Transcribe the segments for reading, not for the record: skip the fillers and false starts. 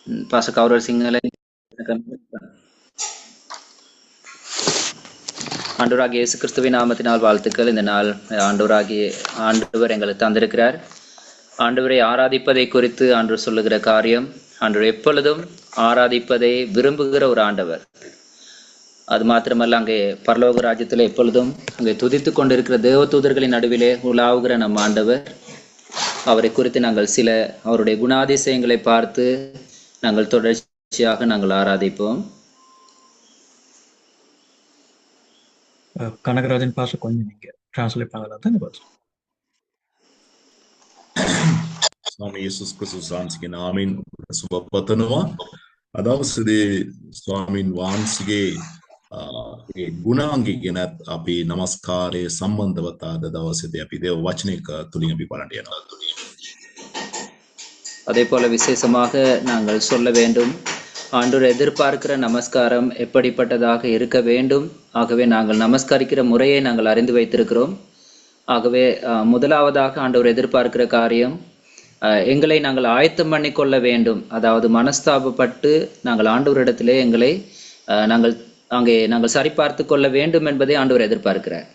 Pastor Kaural Sinhala ஆண்டவராகிய இயேசு கிறிஸ்துவின் நாமத்தினால் வாழ்த்துக்கள். இந்த நாள் ஆண்டவர் எங்களுக்கு தந்திருக்கிறார். ஆண்டவரை ஆராதிப்பதை குறித்து ஆண்டவர் சொல்லுகிற காரியம், ஆண்டவர் எப்பொழுதும் ஆராதிப்பதை விரும்புகிற ஒரு ஆண்டவர். அது மாத்திரமல்ல, அங்கே பரலோக ராஜ்யத்தில் எப்பொழுதும் அங்கே துதித்து கொண்டிருக்கிற தேவதூதர்களின் நடுவிலே உலாவுகிற நம் ஆண்டவர். அவரை குறித்து நாங்கள் சில அவருடைய குணாதிசயங்களை பார்த்து நாங்கள் தொடர்ச்சியாக நாங்கள் ஆராதிப்போம். கனகராஜன் பாச கொஞ்சம் நீங்க டிரான்ஸ்லேட் பண்ணலாம் தான் பார்த்து. Swami Yesus Kristus Ransigen Amen Subapatanawa Adavasade Swamin Wansige ගුණාංගී ගැනත් අපි නමස්කාරය සම්බන්ධවත් අද දවසේදී අපි දේව වචනයක තුලින් අපි බලන්න යනවා. அதே போல விசேஷமாக நாங்கள் சொல்ல வேண்டும், ஆண்டவர் எதிர்பார்க்கிற நமஸ்காரம் எப்படிப்பட்டதாக இருக்க வேண்டும். ஆகவே நாங்கள் நமஸ்கரிக்கிற முறையை நாங்கள் அறிந்து வைத்திருக்கிறோம். ஆகவே முதலாவதாக ஆண்டவர் எதிர்பார்க்கிற காரியம், எங்களை நாங்கள் ஆயத்தம் பண்ணி கொள்ள வேண்டும். அதாவது மனஸ்தாபப்பட்டு நாங்கள் ஆண்டவரிடத்திலே எங்களை நாங்கள் சரிபார்த்து கொள்ள வேண்டும் என்பதை ஆண்டவர் எதிர்பார்க்கிறார்.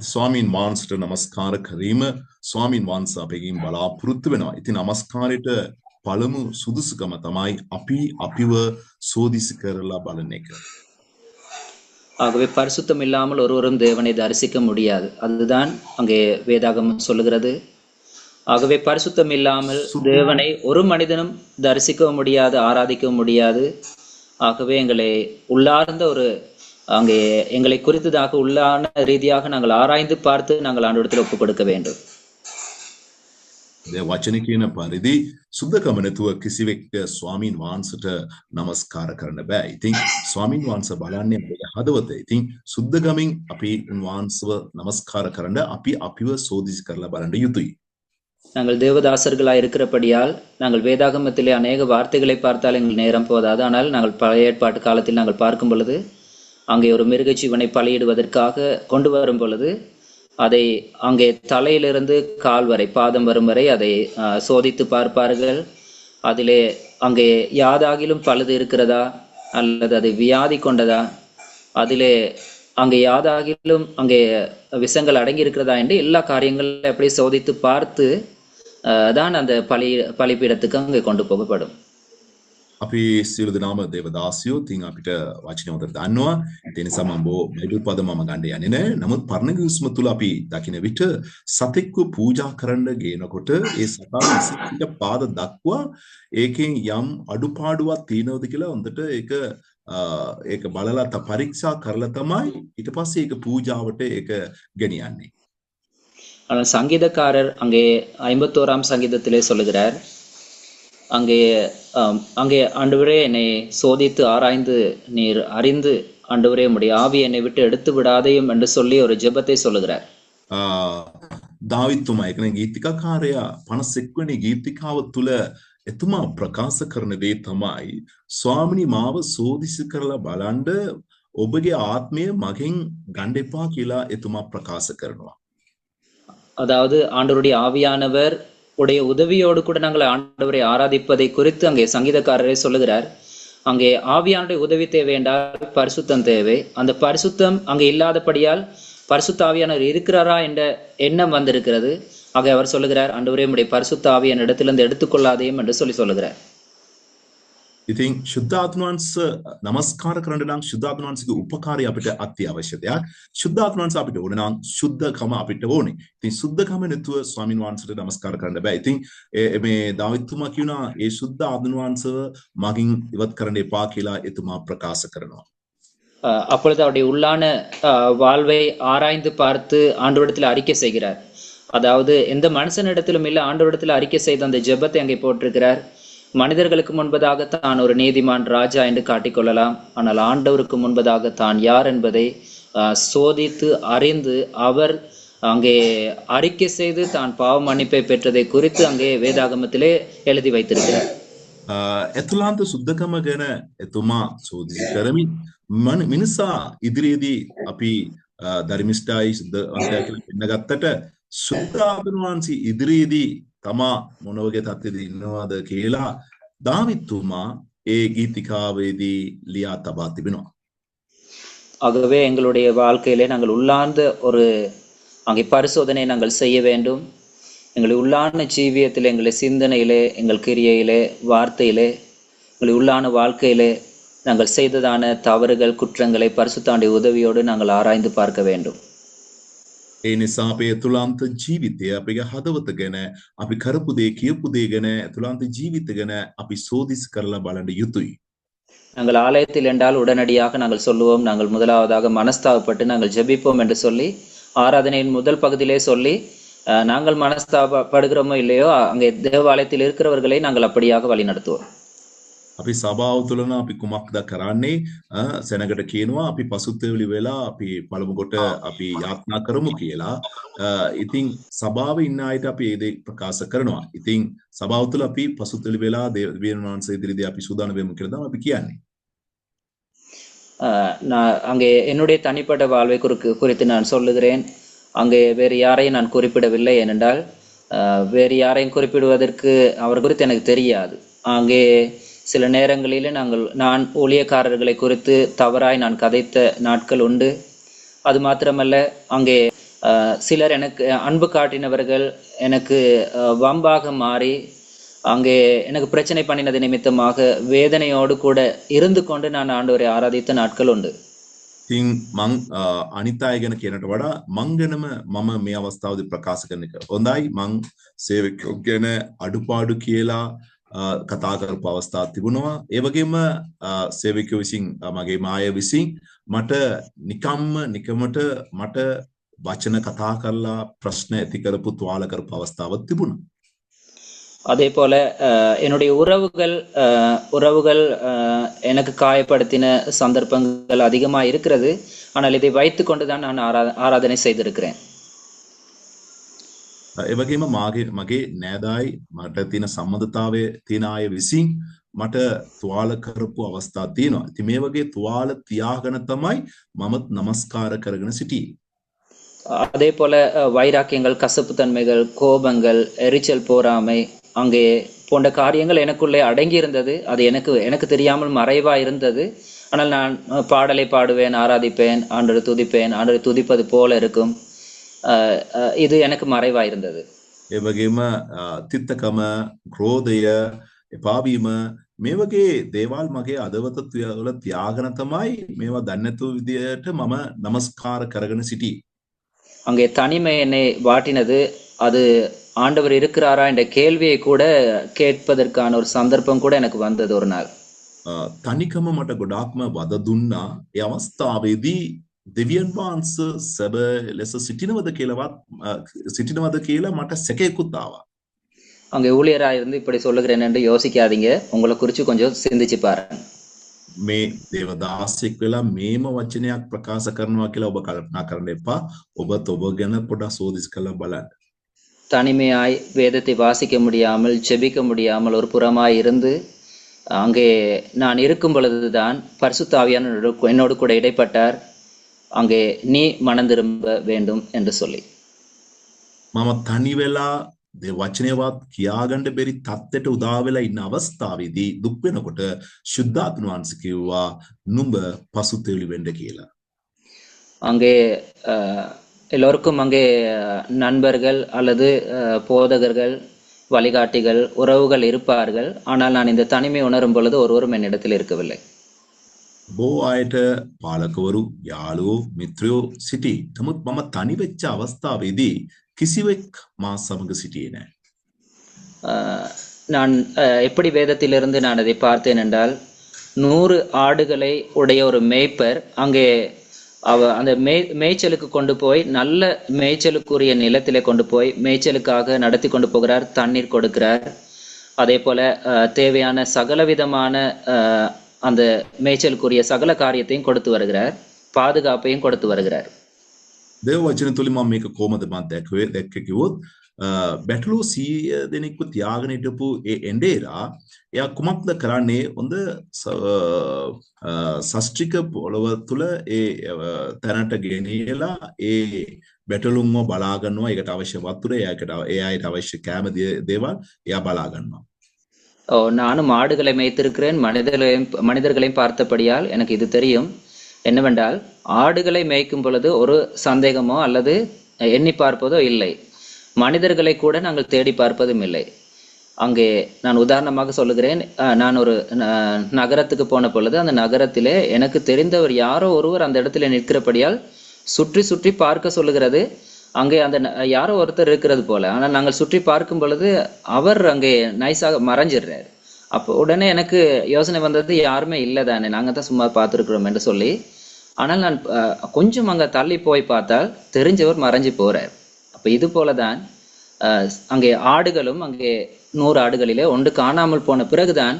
ස්වාමීන් වහන්සේට නමස්කාර කිරීම ස්වාමීන් වහන්සේ අපගෙන් බලාපොරොත්තු වෙනවා. ඉතින් නමස්කාරයට පළමු සුදුසුකම තමයි අපි අපිව සෝදිසි කරලා බලන එක. ஆகவே பரிசுத்தம் இல்லாமல் ஒருவரும் தேவனை தரிசிக்க முடியாது. அதுதான் அங்கே வேதாகமம் சொல்லுகிறது. ஆகவே பரிசுத்தம் இல்லாமல் தேவனை ஒரு மனிதனும் தரிசிக்க முடியாது, ஆராதிக்க முடியாது. ஆகவே எங்களை உள்ளார்ந்த ஒரு அங்கே எங்களை குறித்ததாக உள்ளான ரீதியாக நாங்கள் ஆராய்ந்து பார்த்து நாங்கள் ஆண்டவரிடத்தில் ஒப்புக் கொடுக்க வேண்டும். වචන කියන පරිදි සුද්ධකම නැතුව කිසිවෙක් ස්වාමීන් වහන්සේට නමස්කාර කරන්න බෑ. ඉතින් ස්වාමීන් වහන්සේ බලන්නේ අපේ හදවත. ඉතින් සුද්ධකමින් අපි උන්වහන්සේව නමස්කාර කරන්න අපි අපිව සෝදිසි කරලා බලන්න යුතුයි. நாங்கள் தேவதாசர்களாய் இருக்கிறபடியால் நாங்கள் வேதாகமத்திலே அநேக வார்த்தைகளை பார்த்தால் எங்கள் நேரம் போதாது. ஆனால் நாங்கள் பழைய ஏற்பாட்டு காலத்தில் நாங்கள் பார்க்கும் பொழுது அங்கே ஒரு மிருக ஜீவனை பலியிடுவதற்காக கொண்டு வரும் பொழுது அதை அங்கே தலையிலிருந்து கால் வரை, பாதம் வரும் வரை அதை சோதித்து பார்ப்பார்கள். அதிலே அங்கே யாதாகிலும் பழுது இருக்கிறதா அல்லது அது வியாதி கொண்டதா, அதிலே அங்கே யாதாகிலும் அங்கே விஷங்கள் அடங்கி இருக்கிறதா என்று எல்லா காரியங்களும் எப்படி சோதித்து பார்த்து தான் அந்த பலிபீடத்துக்கு அங்கே கொண்டு போகப்படும். අපි සියලු දෙනාම දේවදාසියෝ තින් අපිට වචනය හොඳට දන්නවා. ඒ නිසා මම බයිබල් පද මම ගන්න යන්නේ නැහැ. නමුත් පරණ කිවිසුම තුල අපි දකින විට සතෙක්ව පූජා කරන්න ගේනකොට ඒ සතා විසිට පාද දක්වා ඒකෙන් යම් අඩුපාඩුවක් තියෙනවද කියලා හොඳට ඒක බලලා පරීක්ෂා කරලා තමයි ඊට පස්සේ ඒක පූජාවට ඒක ගෙනියන්නේ. ஆனால் சங்கீதக்காரர் அங்கே 51ஆம் சங்கீதத்திலே சொல்லுகிறார், அங்கே ஆண்டவரே என்னை சோதித்து ஆராய்ந்து நீர் அறிந்து ஆண்டவரே உம்முடைய ஆவி என்னை விட்டு எடுத்து விடாதையும் என்று சொல்லி ஒரு ஜெபத்தை சொல்லுகிறார். දාවිත්තුමා එකන ගීතිකාකාරයා 51 වෙනි ගීතිකාව තුල එතුමා ප්‍රකාශ කරන දේ තමයි ස්වාමිනී මාව සෝදිසි කරලා බලන්න ඔබගේ ආත්මය මගෙන් ගන්න එපා කියලා එතුමා ප්‍රකාශ කරනවා. அதாவது ஆண்டவருடைய ஆவியானவர் உடைய உதவியோடு கூட நாங்கள் ஆண்டவரை ஆராதிப்பதை குறித்து அங்கே சங்கீதக்காரரே சொல்லுகிறார். அங்கே ஆவியானுடைய உதவி தேவை என்றால் பரிசுத்தம் தேவை. அந்த பரிசுத்தம் அங்கே இல்லாதபடியால் பரிசுத்த ஆவியானவர் இருக்கிறாரா என்ற எண்ணம் வந்திருக்கிறது. ஆக அவர் சொல்லுகிறார், ஆண்டவரே உம்முடைய பரிசுத்த ஆவியான இடத்திலிருந்து எடுத்துக்கொள்ளாதையும் என்று சொல்லுகிறார். ඉතින් ශුද්ධාත්ම වහන්සේ නමස්කාර කරන්න නම් ශුද්ධාත්ම වහන්සේගේ උපකාරය අපිට අත්‍යවශ්‍ය දෙයක්. ශුද්ධාත්ම වහන්සේ අපිට ඕන නම් ශුද්ධකම අපිට ඕනේ. ඉතින් ශුද්ධකම නැතුව ස්වාමීන් වහන්සේට නමස්කාර කරන්න බෑ. ඉතින් මේ දාවිත්තුමා කියනවා ඒ ශුද්ධාත්ම වහන්සේව මගින් ඉවත් කරන්න එපා කියලා එතුමා ප්‍රකාශ කරනවා. அப்பொழுது அவருடைய உள்ளான வாழ்வை ஆராய்ந்து பார்த்து ஆண்டவரிடத்தில் அறிக்கை செய்கிறார். அதாவது எந்த மனுஷனிடத்திலும் இல்லை, ஆண்டவரிடத்தில் அறிக்கை செய்த அந்த ஜெபத்தை அங்கே போட்டிருக்கிறார். மனிதர்களுக்கு முன்பதாக தான் ஒரு நீதிமான் ராஜா என்று காட்டிக்கொள்ளலாம். ஆனால் ஆண்டவருக்கு முன்பதாக தான் யார் என்பதை சோதித்து அறிந்து அவர் அங்கே அறிக்கை செய்து தான் பாவ மன்னிப்பை பெற்றதை குறித்து அங்கே வேதாகமத்திலே எழுதி வைத்திருக்கிறார். එතුලාන්ත සුද්ධකම ගැන එතුමා සෝදිසි කරමින් මිනිසා ඉදිරියේදී අපි ධර්මිෂ්ඨයි සුද්ධ අන්තය කියලා පෙන්නගත්තට සුද්ධාත්ම වහන්සේ ඉදිරියේදී තමා මොන වගේ තත්ත්වෙද ඉන්නවද කියලා දාවිත්තුමා ඒ ගීතිකාවේදී ලියා තබා තිබෙනවා. ஆகவே எங்களுடைய வாழ்க்கையிலே நாங்கள் உள்ளார்ந்த ஒரு அங்கே பரிசோதனை நாங்கள் செய்ய வேண்டும். எங்களுடைய உள்ளான ஜீவியத்திலே, எங்களுடைய சிந்தனையிலே, எங்கள் கிரியையிலே, வார்த்தையிலே, எங்களுடைய உள்ளான வாழ்க்கையிலே நாங்கள் செய்ததான தவறுகள், குற்றங்களை பரிசுத்தாண்டிய உதவியோடு நாங்கள் ஆராய்ந்து பார்க்க வேண்டும். ඒ නිසා අපේ ඇතුළාන්ත ජීවිතය අපේ හදවත ගැන අපි කරපු දේ කියපු දේ ගැන ඇතුළාන්ත ජීවිත ගැන අපි සෝදිස් කරලා බලන්න යුතුයි. நாங்கள் ஆலயத்தில் என்றால் உடனடியாக நாங்கள் சொல்லுவோம், நாங்கள் முதலாவதாக மனஸ்தாபப்பட்டு நாங்கள் ஜெபிப்போம் என்று சொல்லி ஆராதனையின் முதல் பகுதியிலே சொல்லி நாங்கள் மனஸ்தாபப்படுகிறோமோ இல்லையோ அங்கே தேவாலயத்தில் இருக்கிறவர்களை நாங்கள் அப்படியாக வழி நடத்துவோம். අපි සභාව තුළන අපි කුමක්ද කරන්නේ සෙනගට කියනවා අපි පසුත්තේවලි වෙලා අපි පළමු කොට අපි යාත්නා කරමු කියලා. ඉතින් සභාව ඉන්න අයට අපි ඒ දේ ප්‍රකාශ කරනවා. ඉතින් සභාව තුළ අපි පසුත්තේවලි වෙලා දෙවියන් වහන්සේ ඉදිරියේ අපි සූදානම් වෙමු කියලා තමයි අපි කියන්නේ. நான் அங்கே என்னுடைய தனிப்பட்ட வாழ்வை குறித்து நான் சொல்லுகிறேன். அங்கே வேறு யாரையும் நான் குறிப்பிடவில்லை. ஏனென்றால் வேறு யாரையும் குறிப்பிடுவதற்கு அவர் குறித்து எனக்கு தெரியாது. அங்கே சில நேரங்களில் நான் ஊழியக்காரர்களை குறித்து தவறாய் நான் கதைத்த நாட்கள் உண்டு. அது மாத்திரமல்ல, அங்கே சிலர் எனக்கு அன்பு காட்டினவர்கள் எனக்கு வம்பாக மாறி அங்கே எனக்கு பிரச்சனை பண்ணினது நிமித்தமாக வேதனையோடு கூட இருந்து கொண்டு நான் ஆண்டவரை ஆராதித்த நாட்கள் உண்டு. ඉතින් මං අනිත් අය ගැන කියනට වඩා මං ගැනම මම මේ අවස්ථාවේදී ප්‍රකාශ කරන එක හොඳයි. මං සේවකයෝ ගැන අඩුපාඩු කියලා කතා කරපු අවස්ථා තිබුණා. ඒ වගේම සේවකයෝ විසින් මගේ මාය විසින් මට නිකමට මට වචන කතා කරලා ප්‍රශ්න ඇති කරපු තුවාල කරපු අවස්ථාවක් තිබුණා. அதே போல என்னுடைய உறவுகள் எனக்கு காயப்படுத்தின சந்தர்ப்பங்கள் அதிகமாக இருக்கிறது. ஆனால் இதை வைத்து கொண்டு தான் நான் ஆராதனை செய்திருக்கிறேன். ඒ වගේම මගේ නෑදායි මට තියෙන සම්බන්ධතාවයේ තියෙන අය විසින් මට තුවාල කරපු අවස්ථා තියෙනවා. ඉතින් මේ වගේ තුවාල තියාගෙන තමයි මමත් නමස්කාර කරගෙන සිටියේ. அதே போல வைராக்கியங்கள், கசப்புத்தன்மைகள், கோபங்கள், எரிச்சல், போராமை அங்கே போன்ற காரியங்கள் எனக்குள்ளே அடங்கி இருந்தது. அது எனக்கு தெரியாமல் மறைவா இருந்தது. ஆனால் நான் பாடலை பாடுவேன், ஆராதிப்பேன், ஆண்டவரை துதிப்பேன், ஆண்டவரை துதிப்பது போல இருக்கும். இது எனக்கு மறைவா இருந்தது. ඒ වගේම තිත්තකම, ක්‍රෝධය, එපාවීම මේ වගේ දේවල් මගේ අදවත වල තියාගෙන තමයි මේවා දන්නේ නැතුව විදියට මම নমස්කාර කරගෙන සිටියේ. அங்கே தனிமை என்னை வாட்டினது. அது ஆண்டவர் இருக்கிறாரா என்ற கேள்வியை கூட கேட்பதற்கான ஒரு சந்தர்ப்பம் கூட எனக்கு வந்தது ஒரு நாள். තනිකම මට ගොඩාක්ම වද දුන්නා. ඒ අවස්ථාවේදී දෙවියන් වහන්සේ සැබෑ ලෙස සිටිනවද කියලා මට සැකයකුත් ආවා. அங்கே ஊழியராக இருந்து இப்படி சொல்லுகிறேன் என்று யோசிக்காதீங்க. உங்களை குறித்து கொஞ்சம் சிந்திச்சு பாருங்க. මේ දේවදාසෙක් වෙලා මේම වචනයක් ප්‍රකාශ කරනවා කියලා ඔබ කල්පනා කරන්න එපා. ඔබත් ඔබ ගැන පොඩ්ඩක් සෝදිස් කරලා බලන්න. தனிமையாய் வேதத்தை வாசிக்க முடியாமல், ஜெபிக்க முடியாமல் ஒரு புறமாய் இருந்து அங்கே நான் இருக்கும் பொழுதுதான் பரிசுத்த ஆவியானவர் என்னோடு கூட இடைப்பட்டார். அங்கே நீ மனம் திரும்ப வேண்டும் என்று சொல்லி මම තනි වෙලා වචනයවත් කියාගන්න බැරි තත්ත්වයට උදා වෙලා ඉන්න අවස්ථාවේදී දුක් වෙනකොට සුද්ධාත්ම වහන්සේ කිව්වා නුඹ පසුතැවිලි වෙන්න කියලා. அங்கே எல்லோருக்கும் அங்கே நண்பர்கள் அல்லது போதகர்கள், வழிகாட்டிகள், உறவுகள் இருப்பார்கள். ஆனால் நான் இந்த தனிமை உணரும் பொழுது ஒருவரும் என்னிடத்தில் இருக்கவில்லை. බොහෝ අයට පාලකවරු, යාළුවෝ, මිත්‍රයෝ සිටි. නමුත් මම තනි වෙච්ච අවස්ථාවේදී කිසිවෙක් මා සමග සිටියේ නැහැ. நான் எப்படி வேதத்திலிருந்து நான் அதை பார்த்தேன் என்றால், 100 ஆடுகளை உடைய ஒரு மேய்ப்பர் அங்கே அந்த மேய்ச்சலுக்கு கொண்டு போய் நல்ல மேய்ச்சலுக்குரிய நிலத்திலே கொண்டு போய் மேய்ச்சலுக்காக நடத்தி கொண்டு போகிறார், தண்ணீர் கொடுக்கிறார். அதே போல தேவையான சகலவிதமான அந்த மேய்ச்சலுக்குரிய சகல காரியத்தையும் கொடுத்து வருகிறார், பாதுகாப்பையும் கொடுத்து வருகிறார். දේව වචන තුලින් මම මේක කොහොමද මම දැක්කේ කිව්වොත් බැටළු 100 දෙනෙක්ව තියාගෙන හිටපු ඒ එඬේරා එයා කුමක්ද කරන්නේ හොඳ සස්ත්‍රික පොළව තුල ඒ තැනට ගෙනියලා ඒ බැටළුන්ව බලා ගන්නවා. ඒකට අවශ්‍ය වතුර, ඒකට අවශ්‍ය කැම දේවල් එයා බලා ගන්නවා. ஓ நானும் மாடுகளை மேய்த்திருக்கிறேன், மனிதர்களையும் பார்த்தபடியால் எனக்கு இது தெரியும். என்னவென்றால், ஆடுகளை மேய்க்கும் பொழுது ஒரு சந்தேகமோ அல்லது எண்ணி பார்ப்பதோ இல்லை. மனிதர்களை கூட நாங்கள் தேடி பார்ப்பதும் இல்லை. அங்கே நான் உதாரணமாக சொல்லுகிறேன். நான் ஒரு நகரத்துக்கு போன பொழுது அந்த நகரத்திலே எனக்கு தெரிந்தவர் யாரோ ஒருவர் அந்த இடத்துல நிற்கிறபடியால் சுற்றி சுற்றி பார்க்க சொல்லுகிறது. அங்கே அந்த யாரோ ஒருத்தர் இருக்கிறது போல. ஆனால் நாங்கள் சுற்றி பார்க்கும் பொழுது அவர் அங்கே நைஸாக மறைஞ்சிடுறாரு. அப்போ உடனே எனக்கு யோசனை வந்தது, யாருமே இல்லை தானே, நாங்கள் தான் சும்மா பார்த்துருக்குறோம் என்று சொல்லி. ஆனால் நான் கொஞ்சம் அங்கே தள்ளி போய் பார்த்தால் தெரிஞ்சவர் மறைஞ்சு போறார். அப்போ இது போலதான் அங்கே ஆடுகளும், அங்கே 100 ஆடுகளிலே ஒன்று காணாமல் போன பிறகுதான்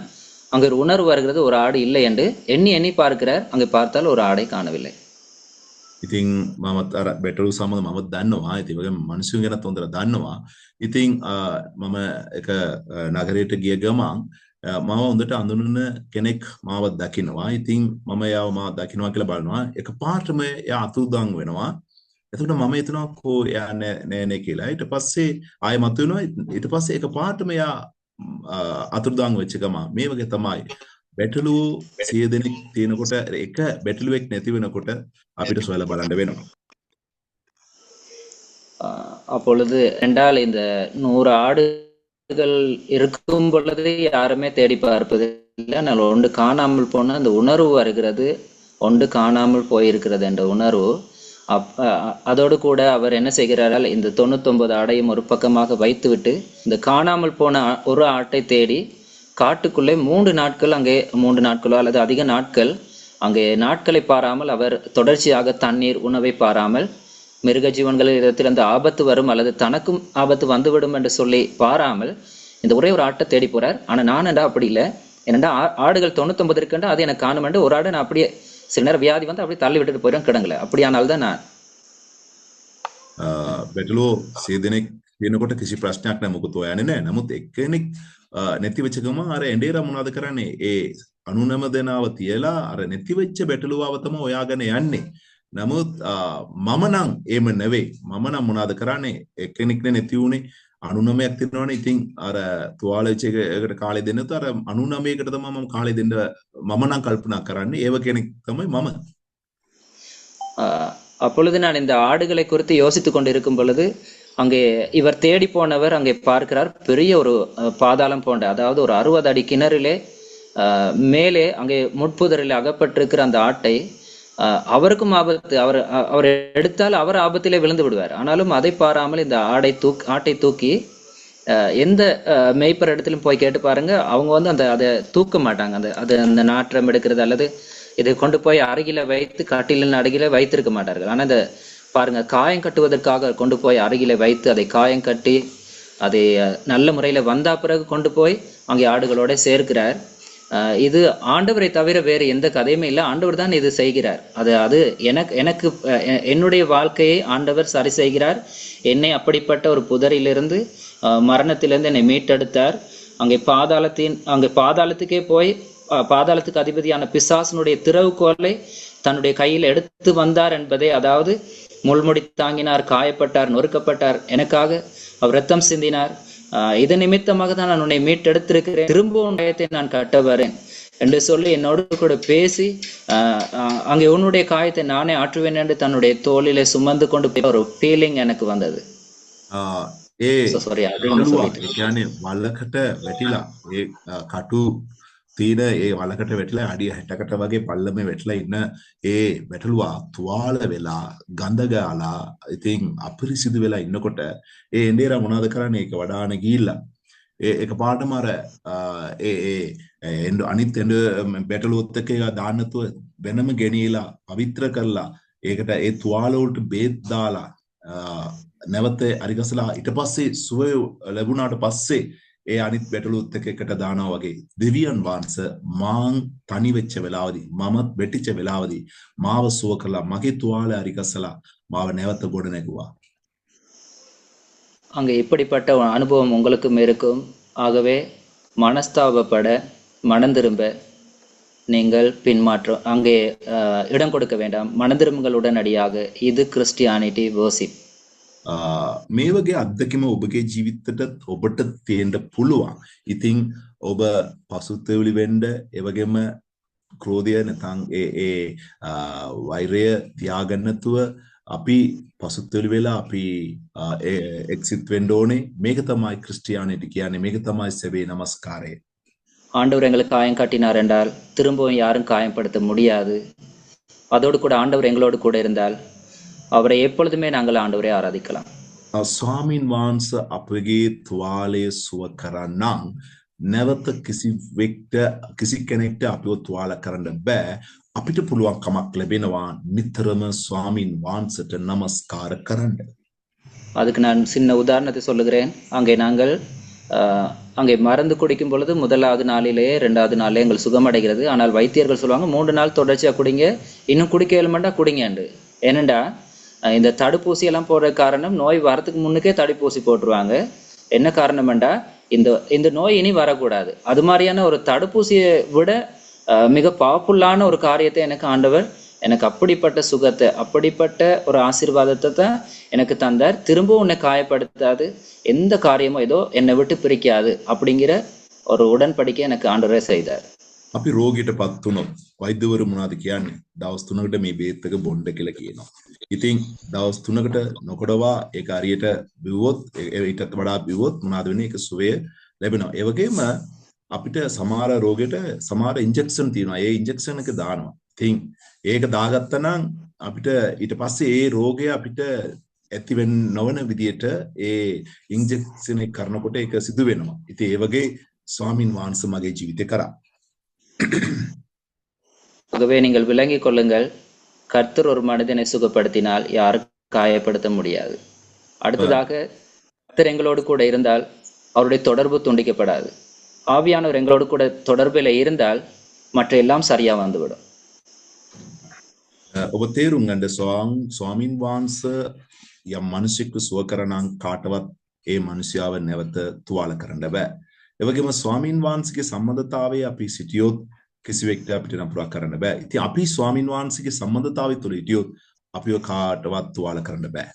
அங்கே ஒரு உணர்வு வருகிறது, ஒரு ஆடு இல்லை என்று எண்ணி எண்ணி பார்க்கிறார். அங்கே பார்த்தால் ஒரு ஆடை காணவில்லை. ඉතින් මමත් අර බැටළු සමග මමත් දන්නවා. ඉතින් වගේ මිනිස්සුන් ගැනත් හොඳට දන්නවා. ඉතින් මම එක නගරයට ගිය ගමන් මම හොඳට අඳුනන කෙනෙක් මාව දකිනවා. ඉතින් මම යාව මාව දකිනවා කියලා බලනවා. එකපාරටම එයා අතුරුදන් වෙනවා. එතකොට මම හිතනවා කෝ එයා නෑ කියලා. ඊට පස්සේ ආයෙ මතුවෙනවා. ඊට පස්සේ එකපාරටම එයා අතුරුදන් වෙච්ච ගම මේ වගේ තමයි. බැටළු 100 දෙනෙක් තියෙනකොට එක බැටළුවෙක් නැති වෙනකොට අපිට සොයලා බලන්න වෙනවා. அப்பொழுது என்றால் இந்த 100 ஆடுகள் இருக்கும் பொழுது யாருமே தேடி பார்ப்பது இல்லை. ஆனால் ஒன்று காணாமல் போன அந்த உணர்வு வருகிறது, ஒன்று காணாமல் போயிருக்கிறது என்ற உணர்வு. அதோடு கூட அவர் என்ன செய்கிறாரால், இந்த 99 ஆடையும் ஒரு பக்கமாக வைத்துவிட்டு இந்த காணாமல் போன ஒரு ஆட்டை தேடி காட்டுக்குள்ளே 3 நாட்கள், அங்கே 3 நாட்களோ அல்லது அதிக நாட்கள் அங்கே நாட்களை பாராமல், அவர் தொடர்ச்சியாக தண்ணீர் உணவை பாராமல், மிருக ஜீவன்களில் இடத்தில் அந்த ஆபத்து வரும் அல்லது தனக்கும் ஆபத்து வந்துவிடும் என்று சொல்லி பாராமல் இந்த ஒரே ஒரு ஆட்டை தேடி போறார். ஆனா நான் என்றா அப்படி இல்லை. ஏனென்றா ஆடுகள் 99 இருக்குண்டா அது எனக்கு காணும் என்று ஒரு ஆடை நான் அப்படியே சில நேரம் வியாதி வந்து அப்படியே தள்ளி விட்டுட்டு போயிடும் கிடங்கல. அப்படியானால்தான் நான் බැටළු 100 දෙනෙක් වෙනකොට කිසි ප්‍රශ්නයක් නැහැ, මොකද හොයන්නේ නැහැ. නමුත් එක්කෙනෙක් නැති වෙච්ච ගම අර එඬේරා මොනවද කරන්නේ? ඒ 99 දෙනාව තියලා අර නැති වෙච්ච බැටළුවාව තමයි හොයාගෙන යන්නේ. නමුත් මම නම් එහෙම නෙවෙයි. මම නම් මොනවද කරන්නේ? එක්කෙනෙක්නේ නැති වුනේ. 99ක් තියෙනවනේ. ඉතින් අර තුවාල වෙච්ච එකට කාලේ දෙන්න තු අර 99කට තමයි මම කාලේ දෙන්න මම නම් කල්පනා කරන්නේ. ඒව කෙනෙක් තමයි මම. அப்பொழுது நான் இந்த ஆடுகளை குறித்து யோசித்துக் கொண்டு இருக்கும் பொழுது அங்கே இவர் தேடி போனவர் அங்கே பார்க்கிறார், பெரிய ஒரு பாதாளம் போன்ற, அதாவது ஒரு 60 அடி கிணறிலே மேலே அங்கே முட்புதரில் அகப்பட்டிருக்கிற அந்த ஆட்டை அவருக்கும் ஆபத்து, அவர் எடுத்தால் அவர் ஆபத்திலே விழுந்து விடுவார். ஆனாலும் அதை பாராமல் இந்த ஆட்டை தூக்கி எந்த மேய்ப்பர் இடத்திலும் போய் கேட்டு பாருங்க, அவங்க வந்து அதை தூக்க மாட்டாங்க. அந்த நாற்றம் எடுக்கிறது அல்லது இதை கொண்டு போய் அருகில வைத்து கட்டிலின் அருகில வைத்திருக்க மாட்டார்கள். ஆனா இந்த பாருங்க, காயம் கட்டுவதற்காக கொண்டு போய் அருகில வைத்து அதை காயம் கட்டி அதை நல்ல முறையில வந்தா பிறகு கொண்டு போய் அங்கே ஆடுகளோட சேர்க்கிறார். இது ஆண்டவரை தவிர வேறு எந்த கதையுமே இல்லை. ஆண்டவர் தான் இது செய்கிறார். அது எனக்கு என்னுடைய வாழ்க்கையை ஆண்டவர் சரி செய்கிறார். என்னை அப்படிப்பட்ட ஒரு புதரிலிருந்து மரணத்திலிருந்து என்னை மீட்டெடுத்தார். அங்கே பாதாளத்துக்கே போய் பாதாளத்துக்கு அதிபதியான பிசாசனுடைய திறவுகோலை தன்னுடைய கையில் எடுத்து வந்தார் என்பதை, அதாவது முள்முடி தாங்கினார், காயப்பட்டார், நொறுக்கப்பட்டார், எனக்காக அவர் ரத்தம் சிந்தினார். இது நிமித்தமாக தான் நான் உன்னை மீட்டெடுத்திருக்கிறேன், திரும்பவும் காயத்தை நான் கட்ட வரேன் என்று சொல்லி என்னோடு கூட பேசி அங்கே உன்னுடைய காயத்தை நானே ஆற்றுவேன் என்று தன்னுடைய தோளிலே சுமந்து கொண்டு ஒரு ஃபீலிங் எனக்கு வந்தது. වලකට වැටිලා ඒ කටු තීන ඒ වලකට වැටිලා අඩිය 60කට වගේ පල්ලමේ වැටිලා ඉන්න ඒ බැටළුවා තුවාල වෙලා ගඳ ගාලා ඉතින් අපිරිසිදු වෙලා ඉන්නකොට ඒ එඬේරා මොනවද කරන්නේ? ඒක වඩාන ගිහිල්ලා ඒක පාටම අර අනිත් බැටළුවොත් එක්ක ඒක දාන්න නැතුව වෙනම ගෙනියලා පවිත්‍ර කරලා ඒකට ඒ තුවාල වලට බේත් දාලා නැවත අරිගසලා ඊට පස්සේ සුවය ලැබුණාට පස්සේ ඒ අනිත් බැටළුත් එකට දානවා වගේ දෙවියන් වහන්සේ මාන් තනි වෙච්ච වෙලාවදී මමත් වෙටිච්ච වෙලාවදී මාව සුව කළා, මගේ තුවාලය අරිගසලා මාව නැවත ගොඩ නැගුවා. அங்கே இப்படிப்பட்ட ஒரு அனுபவம் உங்களுக்கும் இருக்கும். ஆகவே மனஸ்தாபப்பட, மனம் திரும்ப நீங்கள் பின்மாற்றம் அங்கே இடம் கொடுக்க வேண்டாம். மனம் திரும்புங்கள் உடனடியாக. இது கிறிஸ்டியானிட்டி வர்ஷிப். මේ වගේ අත්දැකීම ඔබගේ ජීවිතයට ඔබට තියෙන්න පුළුවන්. ඉතින් ඔබ පසුතැවිලි වෙන්න ඒ වගේම ක්‍රෝධය නැත්නම් ඒ වෛරය තියාගන්න නැතුව අපි පසුතැවිලි වෙලා අපි එක්සිට් වෙන්න ඕනේ. මේක තමයි ක්‍රිස්ටියානිටි කියන්නේ. මේක තමයි සෙබේ නමස්කාරය. ஆண்டவர் எங்களுக்கு காயம் காட்டினார் என்றால் திரும்பவும் யாரும் காயப்படுத்த முடியாது. அதோடு கூட ஆண்டவர் எங்களோடு கூட இருந்தால் அவரை எப்பொழுதுமே நாங்கள் ஆண்டவரை ஆராதிக்கலாம். ස්වාමින් වහන්සේ අපගේ තුවාලය සුව කරන්නම් නැවත කිසි කෙනෙක්ට අපිව තුවාල කරන්න බෑ. අපිට පුළුවන් කමක් ලැබෙනවා නිතරම ස්වාමින් වහන්සේට නමස්කාර කරන්න. அதுக்கு நான் சின்ன உதாரணத்தை சொல்லுகிறேன். அங்கே நாங்கள் அங்கே மருந்து குடிக்கும் பொழுது முதலாவது நாளிலேயே 2வது நாளிலே எங்கள் சுகமடைகிறது. ஆனால் வைத்தியர்கள் சொல்லுவாங்க 3 நாள் தொடர்ச்சியாக குடிங்க, இன்னும் குடிக்க இயலுமெண்டா குடிங்கண்டு. ஏனெண்டா இந்த தடுப்பூசி எல்லாம் போடுற காரணம் நோய் வரதுக்கு முன்னுக்கே தடுப்பூசி போட்டுருவாங்க. என்ன காரணம்டா இந்த நோய் இனி வரக்கூடாது. அது மாதிரியான ஒரு தடுப்பூசியை விட மிக பவர்ஃபுல்லான ஒரு காரியத்தை எனக்கு ஆண்டவர் எனக்கு அப்படிப்பட்ட சுகத்தை அப்படிப்பட்ட ஒரு ஆசீர்வாதத்தை தான் எனக்கு தந்தார். திரும்பவும் உன்னை காயப்படுத்தாது, எந்த காரியமோ ஏதோ என்னை விட்டு பிரிக்காது அப்படிங்கிற ஒரு உடன்படிக்கை எனக்கு ஆண்டவரே செய்தார். අපි රෝගීට පත් වුණොත් වෛද්‍යවරු මොනවද කියන්නේ? දවස් 3කට මේ බේත් එක බොන්න කියලා කියනවා. ඉතින් දවස් 3කට නොකොඩවා ඒක හරියට බිව්වොත් ඊටත් වඩා බිව්වොත් මොනවද වෙන්නේ? ඒක සුවය ලැබෙනවා. ඒ වගේම අපිට සමහර රෝගෙට සමහර ඉන්ජෙක්ෂන් තියෙනවා. ඒ ඉන්ජෙක්ෂන් එක දානවා. ඉතින් ඒක දාගත්තා නම් අපිට ඊට පස්සේ ඒ රෝගය අපිට ඇති වෙන්න නොවන විදියට ඒ ඉන්ජෙක්ෂන් එක කරනකොට ඒක සිදු වෙනවා. ඉතින් ඒ වගේ ස්වාමින් වහන්සේ මගේ ජීවිතේ කරා. ஆகவே நீங்கள் விளங்கிக் கொள்ளுங்கள், கர்த்தர் ஒரு மனிதனை சுகப்படுத்தினால் யாரும் காயப்படுத்த முடியாது. அடுத்ததாக கர்த்தர் எங்களோடு கூட இருந்தால் அவருடைய தொடர்பு துண்டிக்கப்படாது. ஆவியானவர் எங்களோடு கூட தொடர்பில் இருந்தால் மற்ற எல்லாம் சரியா வந்துவிடும். ඔබ තේරුම් ගන්න ස්වාමින් වහන්සේ යම් මිනිසෙක්ව සුව කරනනම් කාටවත් ඒ මිනිසයාව නැවත තුවාල කරන්න බෑ. ඒ වගේම ස්වාමින් වහන්සේගේ සම්බන්ධතාවය අපි සිටියොත් කිසිවෙක්ට අපිට නපුරක් කරන්න බෑ. ඉතින් අපි ස්වාමින් වහන්සේගේ සම්බන්ධතාවය තුළ හිටියොත් අපිව කාටවත් තුවාල කරන්න බෑ.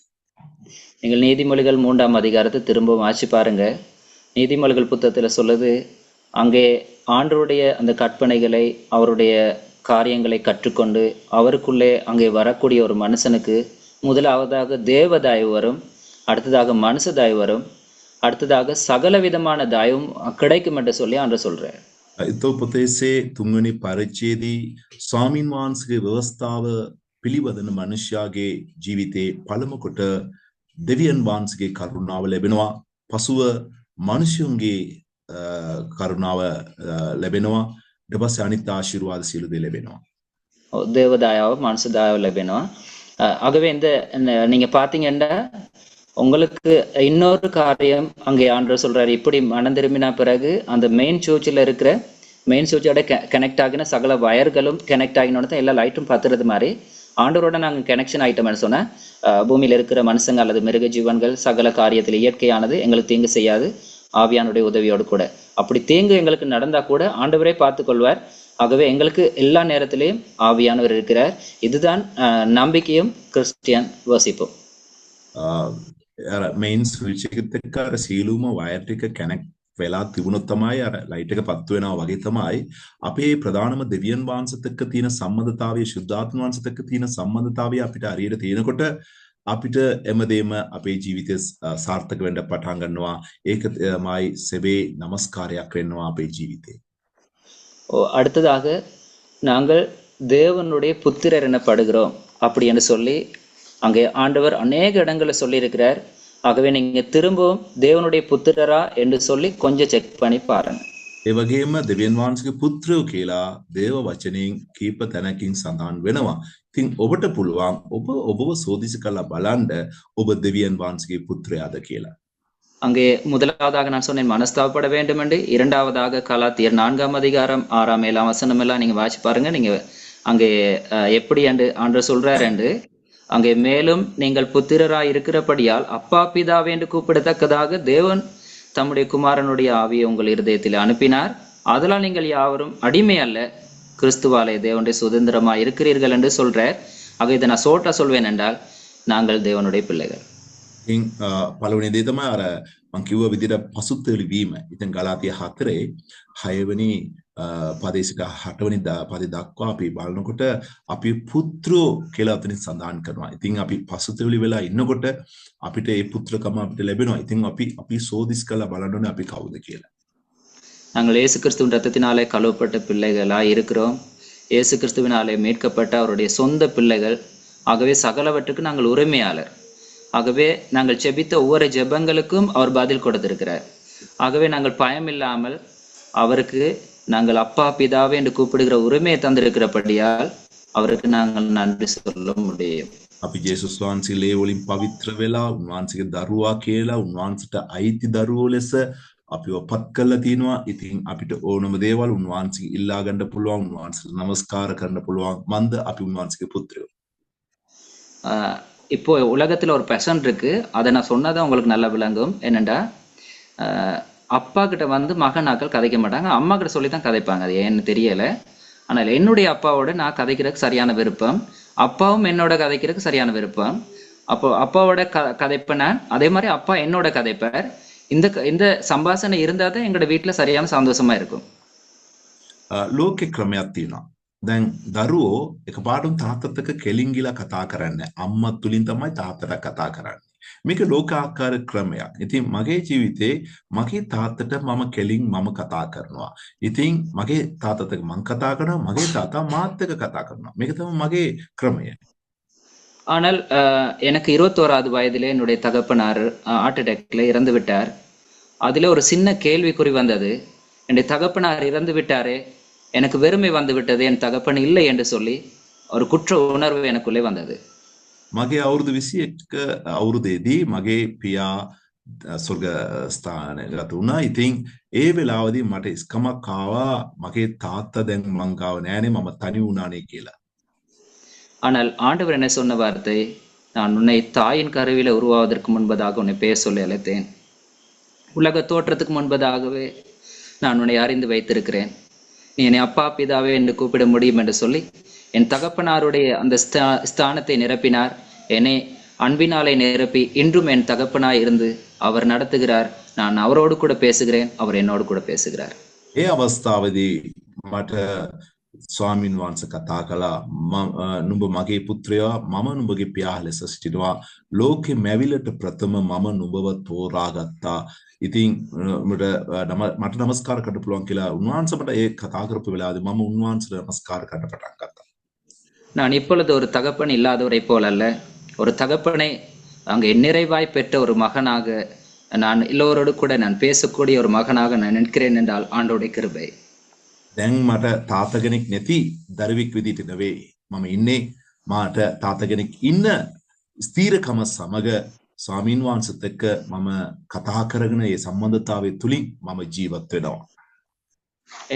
நீங்கள் நீதிமொழிகள் 3ஆம் அதிகாரத்தை திரும்ப வாசி பாருங்க. நீதிமொழிகள் புத்தகத்துல சொல்லுது, அங்கே ஆண்டவருடைய அந்த கற்பனைகளை அவருடைய காரியங்களை கற்றுக்கொண்டு அவருக்குள்ளே அங்கே வரக்கூடிய ஒரு மனுஷனுக்கு முதலாவதாக தேவதாய்வு வரும், அடுத்ததாக மனுஷ தாய்வு வரும், அடுத்ததாக சகல விதமான தாயும் கிடைக்கும் என்று சொல்லி ஆண்டு சொல்றார். එතකොට පොතේසේ 3වෙනි පරිච්ඡේදයේ ස්වාමින් වහන්සේගේ ව්‍යවස්ථාව පිළිවදන මනුෂ්‍යයාගේ ජීවිතේ පළමු කොට දෙවියන් වහන්සේගේ කරුණාව ලැබෙනවා. පසුව මනුෂ්‍යයන්ගේ කරුණාව ලැබෙනවා. ඊට පස්සේ අනිත් ආශිර්වාද සියලු දේ ලැබෙනවා. தேவதாயாவோ மனுஷ தாயாவோ லැබෙනවා. ஆகவே இந்த நீங்க பாத்தீங்கன்னா உங்களுக்கு இன்னொரு காரியம் அங்கே ஆண்டவர் சொல்றாரு, இப்படி மனம் திரும்பினா பிறகு அந்த மெயின் சுவிட்சில் இருக்கிற மெயின் சுவிட்சோட கனெக்ட் ஆகின சகல வயர்களும் கனெக்ட் ஆகினோட தான் எல்லா லைட்டும் பத்துறது மாதிரி ஆண்டவரோட நாங்கள் கனெக்ஷன் ஆயிட்டோம்னு சொன்னா பூமியில் இருக்கிற மனுஷங்க அல்லது மிருக ஜீவன்கள் சகல காரியத்தில் இயற்கையானது எங்களுக்கு தீங்கு செய்யாது, ஆவியானுடைய உதவியோடு கூட. அப்படி தீங்கு எங்களுக்கு நடந்தா கூட ஆண்டவரே பார்த்து கொள்வார். ஆகவே எங்களுக்கு எல்லா நேரத்திலையும் ஆவியானவர் இருக்கிறார். இதுதான் நம்பிக்கையும் கிறிஸ்டியன் வர்ஷிப்பும். මේන් ස්විච් එකත් එක්ක අර සීලුම වයර් ටික කනෙක්ට් වෙලා තිබුණොත් තමයි අර ලයිට් එක පත්තු වෙනවා වගේ තමයි අපේ ප්‍රධානම දෙවියන් වහන්සේත් එක්ක තියෙන සම්බන්ධතාවය, ශුද්ධාත්ම වහන්සේත් එක්ක තියෙන සම්බන්ධතාවය අපිට හරියට තියෙනකොට අපිට එමෙදේම අපේ ජීවිතය සාර්ථක වෙන්න පටන් ගන්නවා. ඒක තමයි සෙබේ නමස්කාරයක් වෙනවා අපේ ජීවිතේ. அடுத்ததாக நாங்கள் தேவனுடைய புத்திரர் எனப்படுகிறோம் அப்படி என்று சொல்லி அங்கே ஆண்டவர் அநேக இடங்களை சொல்லி இருக்கிறார். ஆகவே நீங்க திரும்பவும் தேவனுடைய புத்திரரா என்று சொல்லி கொஞ்சம் செக் பண்ணி பாருங்க. ඒ වගේම දෙවියන් වහන්සේගේ පුත්‍රයෝ කියලා දේව වචනයෙන් කීප තැනකින් සඳහන් වෙනවා. ඉතින් ඔබට පුළුවන් ඔබව සෝදිසි කරලා බලන්න ඔබ දෙවියන් වහන්සේගේ පුත්‍රයාද කියලා. அங்கே முதலாவதாக நான் சொன்னேன் மனஸ்தாபப்பட வேண்டும் என்று. இரண்டாவதாக கலாத்தியர் 4ஆம் அதிகாரம் 6ஆம் 7ஆம் வசனம் எல்லாம் நீங்க வாசி பாருங்க. நீங்க அங்கே எப்படி என்று ஆண்டவர் சொல்றார் என்று அங்கே மேலும் நீங்கள் புத்திரராய் இருக்கிறபடியால் அப்பா பிதாவே என்று கூப்பிடத்தக்கதாக தேவன் தம்முடைய குமாரனுடைய ஆவியை உங்கள் இருதயத்தில் அனுப்பினார். அதனால் நீங்கள் யாவரும் அடிமை அல்ல, கிறிஸ்துவாலே தேவனுடைய சுதந்திரமாய் இருக்கிறீர்கள் என்று சொல்றார். ஆக இதை நான் சோட்டா சொல்வேன் என்றால் நாங்கள் தேவனுடைய பிள்ளைகள். පළවෙනි දේ තමයි අර මම කිව්ව විදිහට පසුතැවිලි වීම. ඉතින් ගලාතිය 4 6වෙනි පදේ සිට 8වෙනි පදේ දක්වා අපි බලනකොට අපි පුත්‍රෝ කියලා අතනින් සඳහන් කරනවා. ඉතින් අපි පසුතැවිලි වෙලා ඉන්නකොට අපිට ඒ පුත්‍රකම අපිට ලැබෙනවා. ඉතින් අපි සෝදිස් කරලා බලන්න ඕනේ අපි කවුද කියලා. நாங்கள் இயேசு கிறிஸ்துவின் ரத்தத்தினாலே கழுவப்பட்ட பிள்ளைகளாய் இருக்கிறோம். இயேசு கிறிஸ்துவினாலே மீட்கப்பட்ட அவருடைய சொந்த பிள்ளைகள். ஆகவே சகலவற்றுக்கு நாங்கள் உரிமையாளர். ஆகவே நாங்கள் ஜெபித்த ஒவ்வொரு ஜெபங்களுக்கும் அவர் பதில் கொடுத்திருக்கிறார். ஆகவே நாங்கள் பயம் இல்லாமல் அவருக்கு நாங்கள் அப்பா பிதாவே என்று கூப்பிடுகிற உரிமையை தந்திருக்கிறபடியால் அவருக்கு நாங்கள் நன்றி சொல்ல முடியும். අපි ජේසුස් වහන්සේ ලේ වලින් පවිත්‍ර වෙලා උන්වහන්සේගේ දරුවා කියලා උන්වහන්සේට අයිති දරුවෝ ලෙස අපිව පත් කරලා තිනවා. ඉතින් අපිට ඕනම දේවල් උන්වහන්සේගේ ඉල්ලා ගන්න පුළුවන්, උන්වහන්සේට නමස්කාර කරන්න පුළුවන්. මන්ද අපි උන්වහන්සේගේ පුත්‍රයෝ. இப்போ உலகத்துல ஒரு பெசன்ட் இருக்கு, அதை நான் சொன்னதான் உங்களுக்கு நல்லா விளங்கும். என்னண்டா அப்பா கிட்ட வந்து மகனாக்கள் கதைக்க மாட்டாங்க, அம்மா கிட்ட சொல்லித்தான் கதைப்பாங்க. அது ஏன்னு தெரியல. ஆனால் என்னுடைய அப்பாவோட நான் கதைக்கிறதுக்கு சரியான விருப்பம், அப்பாவும் என்னோட கதைக்கிறதுக்கு சரியான விருப்பம். அப்போ அப்பாவோட கதைப்பேன் நான், அதே மாதிரி அப்பா என்னோட கதைப்பார். இந்த சம்பாஷணை இருந்தால் தான் எங்களோட வீட்டுல சரியான சந்தோஷமா இருக்கும். ලෝකේ ක්‍රමයක් තියෙනවා. දැන් දරුවෝ එකපාරටම තාත්තත් එක්ක කෙලින් ගිලා කතා කරන්නේ. අම්මා තුලින් තමයි තාත්තට කතා කරන්නේ. මේක ලෝකාකාර ක්‍රමයක්. ඉතින් මගේ ජීවිතේ මගේ තාත්තට මම කෙලින් මම කතා කරනවා. ඉතින් මගේ තාත්තත් එක්ක මම කතා කරනවා, මගේ තාත්තා මාත් එක්ක කතා කරනවා. මේක තමයි මගේ ක්‍රමය. ஆனால் எனக்கு 21வது வயதிலே என்னுடைய தகப்பனார் ஹார்ட் அட்டாக்ல இறந்து விட்டார். அதுல ஒரு சின்ன கேள்விக்குறி வந்தது. என்னுடைய தகப்பனார் இறந்து விட்டாரே, எனக்கு வெறுமை வந்து விட்டது, என் தகப்பன் இல்லை என்று சொல்லி ஒரு குற்ற உணர்வு எனக்குள்ளே வந்தது. මගේ අවුරුදු 21 අවුරුද්දේදී මගේ පියා ස්වර්ග ස්ථානගත වුණා. ඉතින් ඒ වෙලාවදී මට ඉස්කමක් ආවා, මගේ තාත්තා දැන් මං ගාව නෑනේ, මම තනි වුණානේ කියලා. ஆனால் ஆண்டவர் என்ன சொன்ன வார்த்தை, நான் உன்னை தாயின் கருவில உருவாவதற்கு முன்பதாக உன்னை பேச சொல்லி அழைத்தேன். உலக தோற்றத்துக்கு முன்பதாகவே நான் உன்னை அறிந்து வைத்திருக்கிறேன். நீ என்னை அப்பா பிதாவே என்று கூப்பிட முடியும் என்று சொல்லி என் தகப்பனாருடைய அந்த ஸ்தானத்தை நிரப்பினார். என்னை அன்பினாலே நிரப்பி இன்றும் என் தகப்பனாய் இருந்து அவர் நடத்துகிறார். நான் அவரோடு கூட பேசுகிறேன், அவர் என்னோடு கூட பேசுகிறார். ඒ අවස්ථාවේදී මට ස්වාමීන් වහන්සේ කතා කළා, නුඹ මගේ පුත්‍රයා, මම නුඹගේ පියා ලෙස සිටිනවා. ලෝකෙ මැවිලට ප්‍රථම මම නුඹව තෝරාගත්තා. ඉතින් මට නමස්කාර කරන්න පුළුවන් කියලා උන්වහන්සේ මට ඒ කතා කරපු වෙලාවේදී මම උන්වහන්සේට නමස්කාර කරන්න පටන් ගත්තා. நான் இப்பொழுது ஒரு தகப்பன் இல்லாதவரை போல் அல்ல, ஒரு தகப்பனை அங்கே நிறைவாய் பெற்ற ஒரு மகனாக, நான் எல்லோரோடு கூட நான் பேசக்கூடிய ஒரு மகனாக நான் நிற்கிறேன் என்றால் ஆண்டோடைய கிருபை. දැන් මට තාත්තා කෙනෙක් නැති දරුවෙක් විදිහට නෙවෙයි මම ඉන්නේ. මාට තාත්තා කෙනෙක් ඉන්න ස්ථීරකම සමග ස්වාමීන් වහන්සේත් එක්ක මම කතා කරගෙන ඒ සම්බන්ධතාවය තුලින් මම ජීවත් වෙනවා.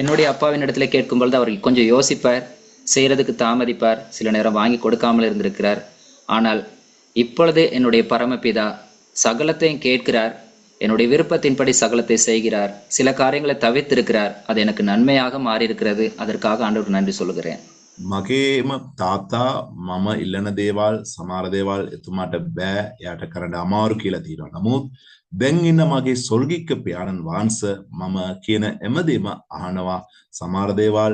என்னுடைய அப்பாவின் இடத்துல கேட்கும் பொழுது அவர் கொஞ்சம் யோசிப்பார், செய்யறதுக்கு தாமதிப்பார், சில நேரம் வாங்கி கொடுக்காமல் இருந்திருக்கிறார். ஆனால் இப்பொழுது என்னுடைய பரமபிதா சகலத்தையும் கேட்கிறார், என்னுடைய விருப்பத்தின்படி சகலத்தை செய்கிறார், சில காரியங்களை தவிர்த்திருக்கிறார். அது எனக்கு நன்மையாக மாறி இருக்கிறது. அதற்காக ஆண்டவர் நன்றி சொல்லுகிறேன். මගේම තාත්තා මම ඉල්ලන දේවල් සමහර දේවල් එතුමාට බෑ, එයාට කරන්න අමාරු කියලා තියෙනවා. නමුත් දැන් ඉන්න මගේ ස්වර්ගික පියාණන් වහන්සේ මම කියන හැම දෙයක්ම අහනවා. සමහර දේවල්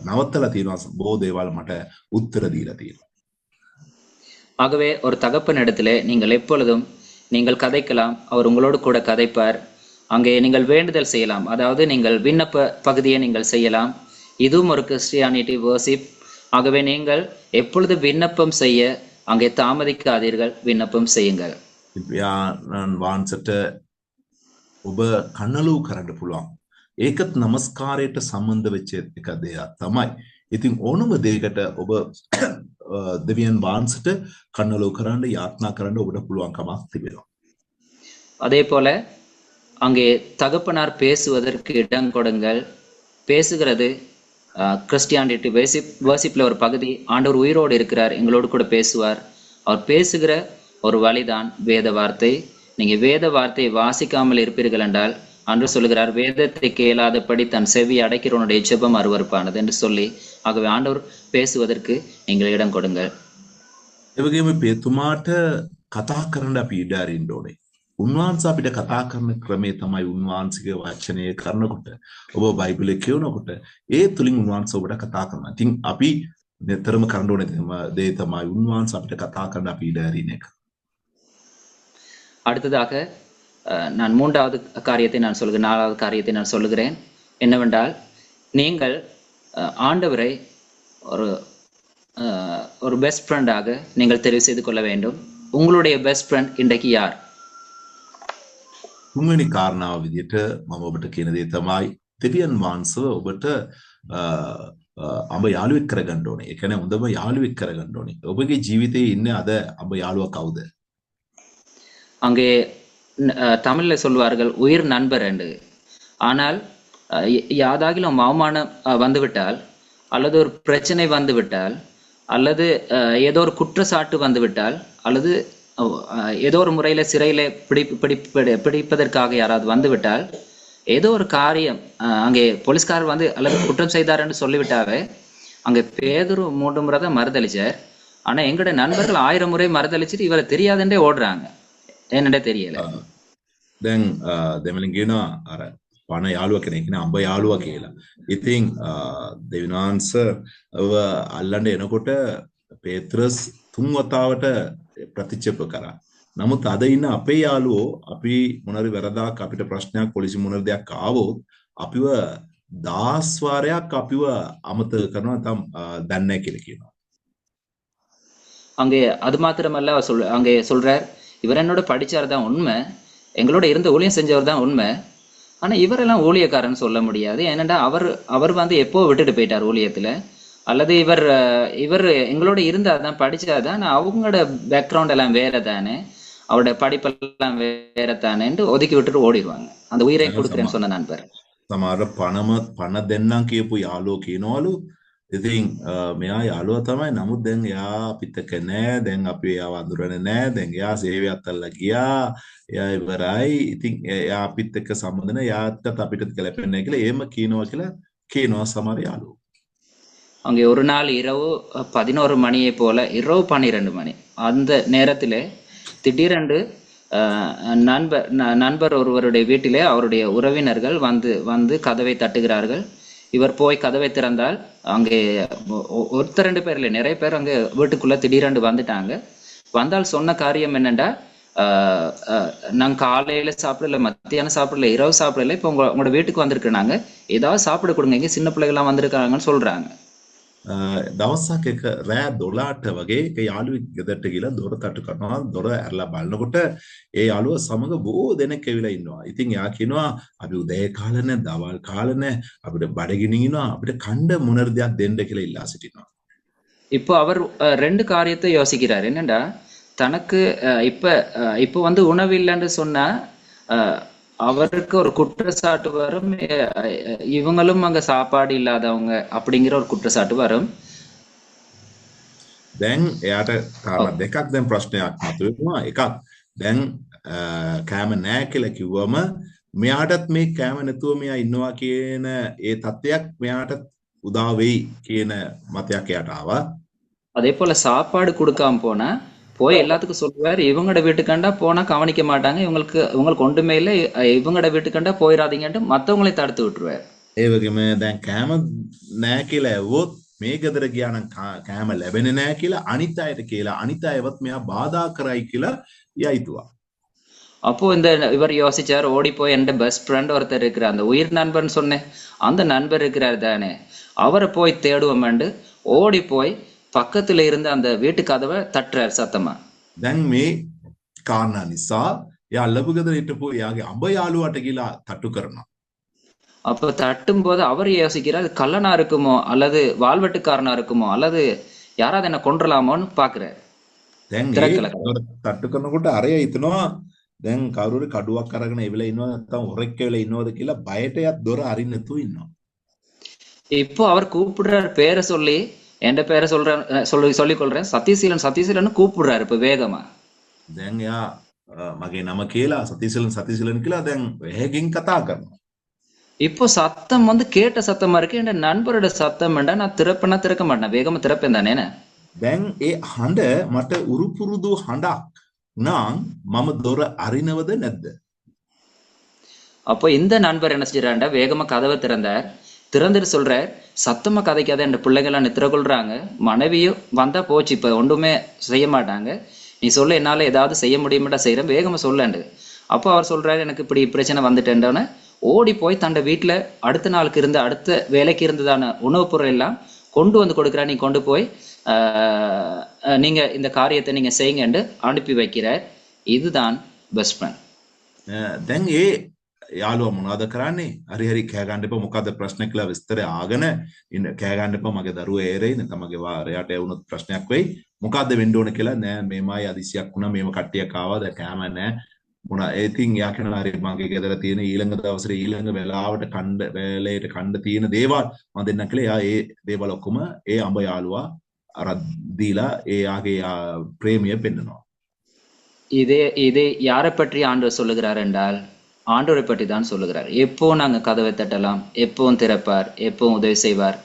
නවත්තලා තියෙනවා, බොහෝ දේවල් මට උත්තර දීලා තියෙනවා. ஆகவே ஒரு தகப்பன் இடத்திலே நீங்கள் எப்பொழுதும் நீங்கள் கதைக்கலாம், அவர் உங்களோடு கூட கதைப்பார். அங்கே நீங்கள் வேண்டுதல் செய்யலாம், அதாவது நீங்கள் விண்ணப்ப பகுதியை நீங்கள் செய்யலாம். இதுவும் ஒரு கிறிஸ்டியானிட்டி வர்ஷிப். ஆகவே நீங்கள் எப்பொழுது விண்ணப்பம் செய்ய அங்கே தாமதிக்காதீர்கள், விண்ணப்பம் செய்யுங்கள். පියාණන් වහන්සේට ඔබ කන්නලු කරන්න පුළුවන්. ඒකත් නමස්කාරයට සම්බන්ධ වෙච්ච එක දෙයක් තමයි. ඉතින් ඕනම දෙයකට ඔබ දෙවියන් වහන්සේට කන්නලු කරන්න, යාත්නා කරන්න ඔබට පුළුවන්කමක් තිබෙනවා. அதே போல அங்கே தகப்பனார் பேசுவதற்கு இடம் கொடுங்கள். பேசுகிறது கிறிஸ்டியானிட்டி வேர்சிப்ல ஒரு பகுதி, ஆண்டவர் உயிரோடு இருக்கிறார், எங்களோடு கூட பேசுவார். அவர் பேசுகிற ஒரு வழிதான் வேத வார்த்தை. நீங்க வேத வார்த்தையை வாசிக்காமல் இருப்பீர்கள் என்றால், ஆண்டவர் சொல்லுகிறார், வேதத்தை கேளாதபடி தன் செவி அடைக்கிறவனுடைய ஜெபம் அருவருப்பானது என்று சொல்லி. ஆகவே ஆண்டவர் பேசுவதற்கு நீங்கள் இடம் கொடுங்கள். එවගේම පේතුමාට කතා කරන්න අපි ඉඩ අරින්න ඕනේ. උන්වහන්සේ අපිට කතා කරන ක්‍රමේ තමයි උන්වහන්සේගේ වචනය කරනකොට ඔබ බයිබලය කියවනකොට ඒ තුලින් උන්වහන්සේ ඔබට කතා කරනවා. ඉතින් අපි නිතරම කරන්න ඕනේ දේ තමයි උන්වහන්සේ අපිට කතා කරන්න අපි ඉඩ අරින එක. அடுத்ததாக நான் மூன்றாவது காரியத்தை நான் சொல்கிறேன், நாலாவது காரியத்தை நான் சொல்லுகிறேன். என்னவென்றால், நீங்கள் ஆண்டவரை ஒரு பெஸ்ட் ஃப்ரெண்டாக நீங்கள் தெரிவு செய்து கொள்ள வேண்டும். உங்களுடைய பெஸ்ட் ஃப்ரெண்ட் இன்றைக்கு யார்? තුන්වෙනි කාරණාව විදිහට මම ඔබට කියන දේ තමයි දෙවියන් වහන්සේව ඔබට අඹ යාළුවෙක් කරගන්න ඕනේ. ඒ කියන්නේ හොඳම යාළුවෙක් කරගන්න ඕනේ. ඔබගේ ජීවිතයේ ඉන්නේ අද අඹ යාළුවා කවුද? அங்கே தமிழ்ல சொல்வார்கள் உயிர் நண்பர் என்று. ஆனால் யாதாகிலும் அவமானம் வந்துவிட்டால், அல்லது ஒரு பிரச்சனை வந்துவிட்டால், அல்லது ஏதோ ஒரு குற்றச்சாட்டு வந்துவிட்டால், அல்லது ஏதோ ஒரு முறையில சிறையில பிடிப்பதற்காக யாராவது வந்துவிட்டால், ஏதோ ஒரு காரியம் அங்கே போலீஸ்காரர் வந்து அல்லது குற்றம் செய்தார் என்று சொல்லிவிட்டாவே, அங்கே பேதுரு 3 முறை தான் மறுதளிச்சார். ஆனா எங்களுடைய நண்பர்கள் 1000 முறை மறுதளிச்சுட்டு இவரை தெரியாதுன்றே ஓடுறாங்க. என்னடே தெரியல. දැන් දෙමළෙන් කියනවා අර පණ යාළුවා කෙනෙක් නේ අඹ යාළුවා කියලා. ඉතින් දෙවියන් වහන්සේව අල්ලන්න එනකොට පේත්‍රස් 3 වතාවට ප්‍රතික්ෂේප කරා. නමුත් අද ඉන්න අපේ යාළුවෝ අපි මොනරි වැරදාක් අපිට ප්‍රශ්නයක් පොලිසිය මොනරි දෙයක් ආවොත් අපිව 10 වාරයක් අපිව අමතක කරනවා නැත්නම් දන්නේ නැහැ කියලා කියනවා. அங்கே அது மாத்திரமல்ல, அங்கே சொல்றார், இவர் என்னோட படிச்சார் தான் உண்மை, எங்களோட இருந்த ஊழியம் செஞ்சவர் தான் உண்மை, ஆனா இவரெல்லாம் ஊழியக்காரன்னு சொல்ல முடியாது. ஏனென்றா அவர் வந்து எப்போ விட்டுட்டு போயிட்டார் ஊழியத்துல, அல்லது இவர் எங்களோட இருந்தாதான் படிச்சாதான், அவங்களோட பேக்ரவுண்ட் எல்லாம் வேற தானே, அவருடைய படிப்பெல்லாம் வேற தானேன்னு ஒதுக்கி விட்டுட்டு ஓடிடுவாங்க. அந்த உயிரை கொடுக்குறேன்னு சொன்ன நண்பர். සමහර පණ දෙන්නම් කියපු යාළුවෝ කියනවලු ඉතින් මෙයා යාළුවා තමයි, නමුත් දැන් එයා අපිත් එක්ක නැහැ, දැන් අපි එයාව අඳුරන්නේ නැහැ, දැන් එයා සේවය අත්හැරලා ගියා, එයා ඉවරයි, ඉතින් එයා අපිත් එක්ක සම්බන්ධ නැහැ, එයාටත් අපිට ගැලපෙන්නේ නැහැ කියලා එහෙම කියනවා සමහර යාළුවෝ. அங்கே ஒரு நாள் இரவு 11 மணியை போல, இரவு 12 மணி அந்த நேரத்திலே திடீரென்று நண்பர் ஒருவருடைய வீட்டிலே அவருடைய உறவினர்கள் வந்து கதவை தட்டுகிறார்கள். இவர் போய் கதவை திறந்தால் அங்கே ஒருத்தர் 2 பேர் இல்லை, நிறைய பேர் அங்கே வீட்டுக்குள்ள திடீரென்று வந்துட்டாங்க. வந்தால் சொன்ன காரியம் என்னண்டா, நாங்க காலையில சாப்பிடல, மத்தியானம் சாப்பிடல, இரவு சாப்பிடல, இப்போ உங்களோட வீட்டுக்கு வந்திருக்கிறாங்க, ஏதாவது சாப்பிட கொடுங்க, இங்க சின்ன பிள்ளைகள்லாம் வந்திருக்காங்கன்னு சொல்றாங்க. දවසක් එක රෑ 12ට වගේ එක යාළුවෙක් ගෙදරට ගිහලා දොර තට්ටු කරනවා. දොර ඇරලා බලනකොට ඒ යාළුවා සමග බොහෝ දෙනෙක් ඇවිල්ලා ඉන්නවා. ඉතින් එයා කියනවා අපි උදේ කාලේ නැහැ, දවල් කාලේ නැහැ, අපිට බඩගිනින් ඉනවා, අපිට කණ්ඩ මොනර දෙයක් දෙන්න කියලා ඉල්ලා සිටිනවා. இப்போ அவர் 2 காரியத்தை யோசிக்கிறார். என்னண்டா, தனக்கு இப்போ வந்து உணவு இல்லைன்னு சொன்னா அவருக்கு ஒரு குற்றச்சாட்டு வரும், இவங்களும் அங்க சாப்பாடு இல்லாதவங்க அப்படிங்கிற ஒரு குற்றச்சாட்டு வரும். දැන් එයාට කාරණා දෙකක් දැන් ප්‍රශ්නයක් මතුවෙනවා. එකක් දැන් කෑම නැහැ කියලා කිව්වම මෙයාටත් මේ කෑම නැතුව මෙයා ඉන්නවා කියන ඒ தත්ත්වයක් මෙයාටත් උදා වෙයි කියන මතයක් එයාට ආවා. அதே போல சாப்பாடு கொடுக்காம போனா போய் எல்லாத்துக்கும் சொல்லுவார், இவங்களோட வீட்டுக்கண்டா போனா கவனிக்க மாட்டாங்க, உங்களுக்கு ஒன்றுமே இல்லை, இவங்களோட வீட்டுக்கண்டா போயிடாதீங்கன்ட்டு மற்றவங்களை தடுத்து விட்டுருவார். ඒ වගේම දැන් කෑම නැහැ කියලා ඇව්වොත් මේ ගෙදර ගියා නම් කෑම ලැබෙන්නේ නැහැ කියලා අනිත් අයට කියලා අනිත් අයවත් මෙයා බාධා කරයි කියලා එයා හිතුවා. அப்போ இவர் யோசிச்சார், ஓடி போய் என் பெஸ்ட் ஃப்ரெண்ட் ஒருத்தர் இருக்கிறார், அந்த உயிர் நண்பர்னு சொன்னேன், அந்த நண்பர் இருக்கிறார் தானே, அவரை போய் தேடுவோம்ண்டு ஓடி போய் பக்கத்துல இருந்து அந்த வீட்டு கதவை தட்டுறார் சத்தமா. දැන් මේ කාරණා නිසා එයා ලැබු ගෙදර හිටපු එයාගේ අඹ යාළුවාට ගිහලා තට්ටු කරනවා. அப்போ தட்டும் போது அவர் யோசிக்கிறார், கள்ளனா இருக்குமோ, அல்லது வாழ்வெட்டுக்காரனா இருக்குமோ, அல்லது யாராவது என்ன கொன்றலாமோன்னு பாக்குறாரு. දැන් තට්ටු කරනකොට අරය හිතනවා දැන් කවුරුරි කඩුවක් අරගෙන එවිලා ඉන්නවද නැත්නම් හොරෙක් වෙලා ඉන්නවද කියලා බයට යත් දොර අරින්න නැතුව ඉන්නවා. இப்போ அவர் கூப்பிடுறார் பேரை சொல்லி, என் பேரை சொல்றேன் சொல்லிக் கொள்றேன், சதீசீலன் சதீசீலன் கூப்பிடுறாரு இப்ப வேகமா. දැන් එයා මගේ නම කියලා සතිසිලන් කියලා දැන් වැහැකින් කතා කරනවා. இப்போ சத்தம் வந்து கேட்ட சத்தமா இருக்கு. என் நண்பரோட சத்தம் வேண்டா, நான் திறப்பேன்னா திறக்க மாட்டேன், வேகமா திறப்பேன் தானே. දැන් ඒ හඬ මට උරුපුරුදු හඬක් නම් මම දොර අරිනවද නැද්ද? அப்போ இந்த நண்பர் என்ன செஞ்சாண்டா, வேகமா கதவை திறந்தார். திறந்துட்டு சொல்றார், சத்தமா கதைக்காத, என் பிள்ளைகள்லாம் நித்திர கொள்றாங்க, மனைவியும் வந்தா போச்சு, இப்ப ஒன்றுமே செய்ய மாட்டாங்க, நீ சொல்ல, என்னால ஏதாவது செய்ய முடியுமாட்டா செய்யறேன், வேகமா சொல்லண்டு. அப்போ அவர் சொல்றாரு, எனக்கு இப்படி பிரச்சனை வந்துட்டேன்டான ஓடி போய் தண்ட வீட்டுல அடுத்த நாளுக்கு இருந்த அடுத்த வேலைக்கு இருந்ததான உணவுப் பொருள் எல்லாம் கொண்டு வந்து கொடுக்குறா, நீ கொண்டு போய் நீங்க இந்த காரியத்தை நீங்க செய்யுங்கன்னு அனுப்பி வைக்கிறார். இதுதான் பெஸ்ட் ஃப்ரெண்ட். දැන් ඒ යාළුවා මොනවද කරන්නේ? හරි හරි කෑ ගන්න එපා, මොකද්ද ප්‍රශ්න කියලා විස්තරය ආගෙන ඉන්න, කෑ ගන්න එපා, මගේ දරුවා ඒරෙයි නැත්නම් මගේ වාරයට වුණොත් ප්‍රශ්නයක් වෙයි, මොකද්ද වෙන්න ඕන කියලා. නෑ මේමයි අදිසියක් වුණා, මේව කට්ටියක් ආවා, දැන් කෑම නෑ මොනා. ඉතින් යා කියනවා හරි මගේ ගෙදර තියෙන ඊළඟ දවසේ ඊළඟ වෙලාවට කණ්ඩ වේලේට කණ්ඩ තියෙන දේවල් මම දෙන්නම් කියලා. එයා ඒ දේවල් ඔක්කොම ඒ අඹ යාළුවා අර දීලා ඒ යාගේ ප්‍රේමිය පෙන්නනවා. இதை யாரை பற்றி ஆண்டவர் சொல்லுகிறார் என்றால், ஆண்டவரை பற்றி தான் சொல்லுகிறார். எப்போ நாங்க கதவை தட்டலாம், எப்பவும் திறப்பார், எப்பவும் உதவி செய்வார்.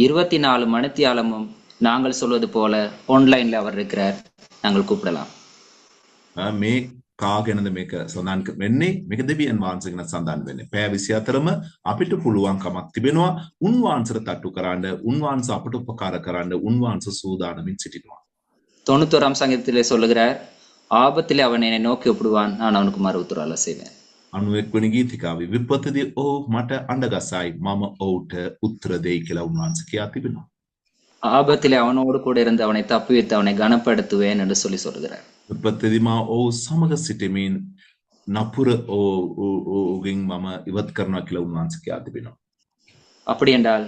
24 மணித்தியாலமும் நாங்கள் சொல்வது போல ஆன்லைன்ல அவர் இருக்கிறார், நாங்கள் கூப்பிடலாம். මේ කාගෙනද මේක සඳහන් වෙන්නේ? මේක දෙවියන් වහන්සේ ගැන සඳහන් වෙන්නේ. පෑ 24ම අපිට පුළුවන්කමක් තිබෙනවා උන්වහන්සේට තට්ටු කරන්න, උන්වහන්සේ අපට උපකාර කරන්න, උන්වහන්සේ සූදානමින් සිටිනවා. 91ஆம் சங்கீதத்திலே சொல்லுகிறார், ஆபத்திலே அவன் என்னை நோக்கி கூப்பிடுவான், நான் அவனுக்கு மறு உத்தரவு செய்வேன். 91 වෙනි ගීතිකාවේ විපතදී ඔව් මට අඬගසයි, මම ඔව්ට උත්තර දෙයි කියලා උන්වහන්සේ කියා තිබෙනවා. ஆபத்திலே அவனோடு கூட இருந்து அவனை தப்புவித்து அவனை கனப்படுத்துவேன் என்று சொல்லுகிறார். විපතදී මා ඔව් සමග සිටීමෙන් නපුර ඔව්ගෙන් මම ඉවත් කරනවා කියලා උන්වහන්සේ කියා තිබෙනවා. அப்படி என்றால்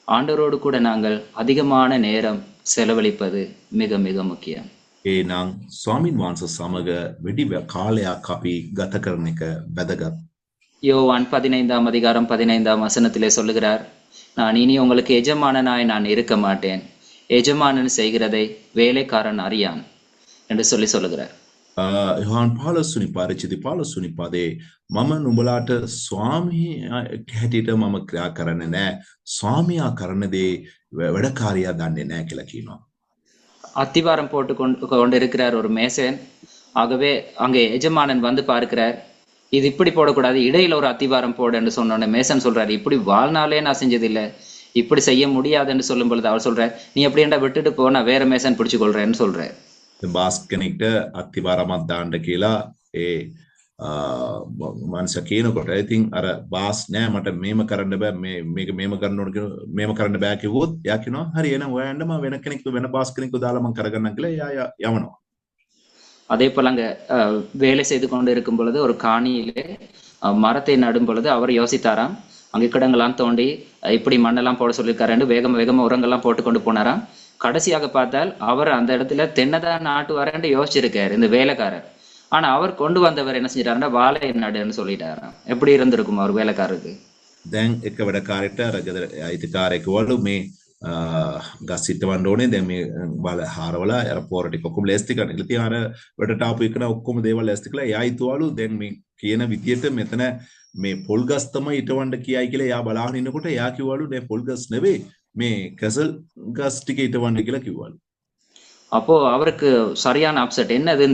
ஆண்டவரோடு கூட நாங்கள் அதிகமான நேரம் செலவழிப்பது மிக மிக முக்கியம். එනම් ස්වාමින් වහන්සේ සමග වැඩි කාලයක් අපි ගත කරන එක වැදගත්. யோவான் 15ஆம் அதிகாரம் 15ஆம் வசனத்திலே சொல்லுகிறார், நான் இனி உங்களுக்கு எஜமானனாய் நான் இருக்க மாட்டேன், எஜமானன் செய்கிறதை வேலைக்காரன் அறியான் என்று சொல்லுகிறார். යොහාන් 15 වෙනි පරිච්ඡේදය 15 වෙනි පදේ මම නුඹලාට ස්වාමී හැටියට මම ක්‍රියා කරන්නේ නැහැ, ස්වාමියා කරන දේ වැඩකාරියා දන්නේ නැහැ කියලා කියනවා. அத்திவாரம் போட்டு கொண்டிருக்கிறார் ஒரு மேசன். ஆகவே அங்கே எஜமானன் வந்து பார்க்கிறார், இது இப்படி போடக்கூடாது, இடையில ஒரு அத்திவாரம் போடு என்று சொன்னோட மேசன் சொல்றாரு, இப்படி வாழ்நாளே நான் செஞ்சதில்லை, இப்படி செய்ய முடியாது என்று சொல்லும் பொழுது அவர் சொல்றார், நீ எப்படி என்ன விட்டுட்டு போ, நான் வேற மேசன் பிடிச்சு கொள்றேன்னு சொல்றாரு. බාස් කෙනෙක්ට අත්තිවාරමක් දාන්න කියලා ඒ මනුෂ්‍ය කියනකොට ඉතින් අර බාස් නෑ මට මේම කරන්න බෑ, මේක මේම කරන්න ඕන කියලා මේම කරන්න බෑ කිව්වොත් එයා කියනවා හරි එහෙනම් ඔයා යන්න මම වෙන කෙනෙක්ව වෙන බාස් කෙනෙක්ව දාලා මම කරගන්නම් කියලා එයා යවනවා. அதே போல அங்க வேலை செய்து கொண்டு இருக்கும் பொழுது ஒரு காணியிலே மரத்தை நடும் பொழுது அவர் யோசித்தாராம், அங்கே கிடங்கெல்லாம் தோண்டி இப்படி மண்ணெல்லாம் போட சொல்லியிருக்காரு, வேகமா வேகமா உரங்கள்லாம் போட்டு கொண்டு போனாராம். கடைசியாக பார்த்தால் அவர் அந்த இடத்துல தென்னதான் நாட்டு வரேன்னு யோசிச்சிருக்காரு இந்த வேலைக்காரர். ஆனா அவர் கொண்டு வந்தவர் என்ன செஞ்சிட்டாருன்னா வாழை நடுன்னு சொல்லிட்டாராம். எப்படி இருந்திருக்கும் அவர் வேலைக்காரருக்கு? දැන් එක වැඩකාරයට අර ගෙදර අයිතිකාරයෙකුවලු මේ ගස් හිටවන්න ඕනේ, දැන් මේ බල හාරවලා අර පොර ටික ඔක්කොම ලෑස්ති කරන්න. ඉතින් අර වැඩට ආපු එකන ඔක්කොම දේවල් ලෑස්ති කළා. එයා හිතුවලු දැන් මේ කියන විදියට මෙතන මේ පොල් ගස් තමයි හිටවන්න කියයි කියලා එයා බලාගෙන ඉන්නකොට එයා කිව්වලු නෑ පොල් ගස් නෙවෙයි මේ කැසල් ගස් ටික හිටවන්න කියලා කිව්වලු. அப்போ அவருக்கு சரியான அப்செட், என்னது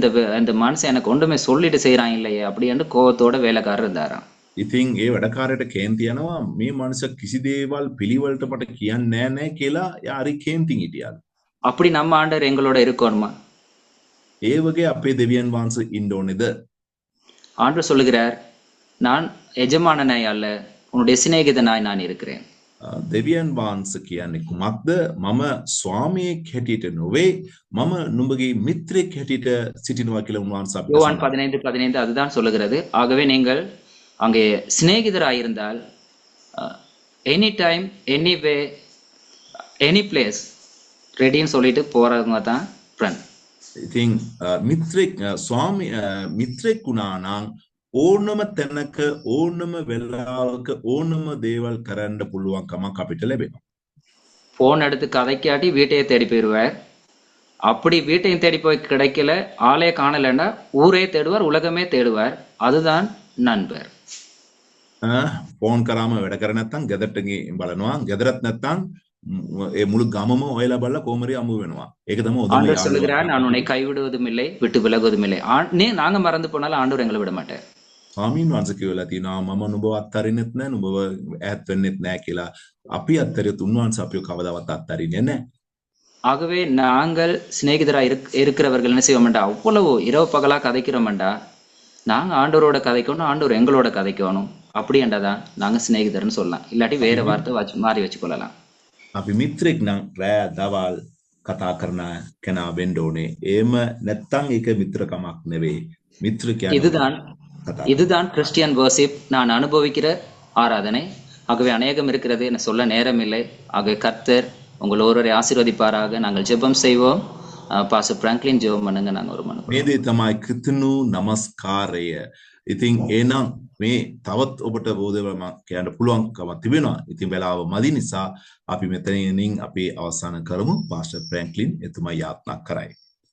இந்த மனுஷன் எனக்கு ஒன்றுமே சொல்லிட்டு செய்யறான் இல்லையே அப்படின்னு கோவத்தோட வேலைக்காரர் இருந்தாராம். ඉතින් ඒ වැඩකාරයට කේන්ති යනවා, මේ මනුෂ්‍ය කිසි දේවල් පිළිවෙලට මට කියන්නේ නෑ කියලා එයා හරි කේන්තින් හිටියාලු. அப்படி நம்ம ஆண்டவர் எங்களோட இருக்கணுமா? ඒ වගේ අපේ දෙවියන් වහන්සේ ඉන්න ඕනේද? ஆண்டவர் சொல்லுகிறார், நான் எஜமானனாய் அல்ல, உன்னுடைய சிநேகிதனாய் நான் இருக்கிறேன். දෙවියන් වහන්සේ කියන්නේ කුමක්ද? මම ස්වාමියෙක් හැටියට නොවේ, මම නුඹගේ මිත්‍රෙක් හැටියට සිටිනවා කියලා උන්වහන්සේ අපිට யோவான் 15:15 அதுதான் சொல்லுகிறது. ஆகவே நீங்கள் அங்கே சிநேகிதராயிருந்தால் any time any way any place ரெடின்னு சொல்லிட்டு போறவங்க தான் ஃப்ரெண்ட். ඉතින් මිත්‍රෙක් ස්වාමි මිත්‍රෙක් වුණා නම් ඕනම තැනක ඕනම වෙලාවක ඕනම දේවල් කරන්න පුළුවන්කමක් අපිට ලැබෙනවා. போன் எடுத்து கதைக்காட்டி வீட்டையே தேடி போயிடுவார். அப்படி வீட்டையும் தேடி போய் கிடைக்கல, ஆளே காணலைன்னா ஊரே தேடுவார், உலகமே தேடுவார். அதுதான் நண்பர். ෆෝන් කරාම වැඩ කර නැත්නම් ගෙදරට ගිහින් බලනවා. ගෙදරත් නැත්නම් ඒ මුළු ගමම ඔයලා බලලා කොහමරි අමු වෙනවා. ඒක තමයි උදම ஆண்டவர் சொல்லுகிறார், நான் உன்னை கைவிடுவதும் இல்லை, விட்டு விலகுவதும் இல்லை. நாங்க மறந்து போனாலும் ஆண்டவர் எங்களை விட மாட்டார். ස්වාමීන් වහන්සේ කියලා තියෙනවා මම නුඹව අත්හරින්නෙත් නැහැ නුඹව ඈත් වෙන්නෙත් නැහැ කියලා. අපි අත්හැරියොත් උන්වහන්සේ අපිව කවදාවත් අත්හරින්නේ නැහැ. ஆகவே நாங்கள் சிநேகிதரா இருக்கிறவர்கள் என்ன செய்வோம்டா, அவ்வளவு இரவு பகலா கதைக்கிறோம்டா, நாங்க ஆண்டவரோட கதைக்கணும், ஆண்டவர் எங்களோட கதைக்கணும். அப்படின்றதான் நாங்க சிநேகிதர்னு சொல்லலாம். இல்லாட்டி வேற வார்த்தை மாறி வச்சுக்கொள்ளலாம். අපි මිත්‍රෙක් නම් රෑ දවල් කතා කරන කෙනා වෙන්න ඕනේ. එහෙම නැත්නම් ඒක මිත්‍රකමක් නෙවෙයි. මිත්‍ර කියන්නේ இதுதான் கிறிஸ்டியன் வர்ஷிப், நான் அனுபவிக்கிற ஆராதனை. ஆகவே அநேகம் இருக்கிறது, என்ன சொல்ல நேரம் இல்லை. ஆகவே கர்த்தர் உங்கள் ஒருவரை ஆசீர்வதிப்பாராக. நாங்கள் ஜெபம் செய்வோம். பாஸ்டர் பிராங்க்லின் ஜெபம் பண்ணுங்க. நாங்கள் ஒரு மனு මේ දේ තමයි කෘතනු නමස්කාරය. ඉතින් එහෙනම් මේ තවත් ඔබට බෝධිවම කියන්න පුළුවන්කමක් තිබෙනවා. ඉතින් වෙලාව මදි නිසා අපි මෙතනින් අපි අවසන් කරමු. පාස්ටර් ප්‍රැන්ක්ලින් එතුමා යාත්‍රා කරයි.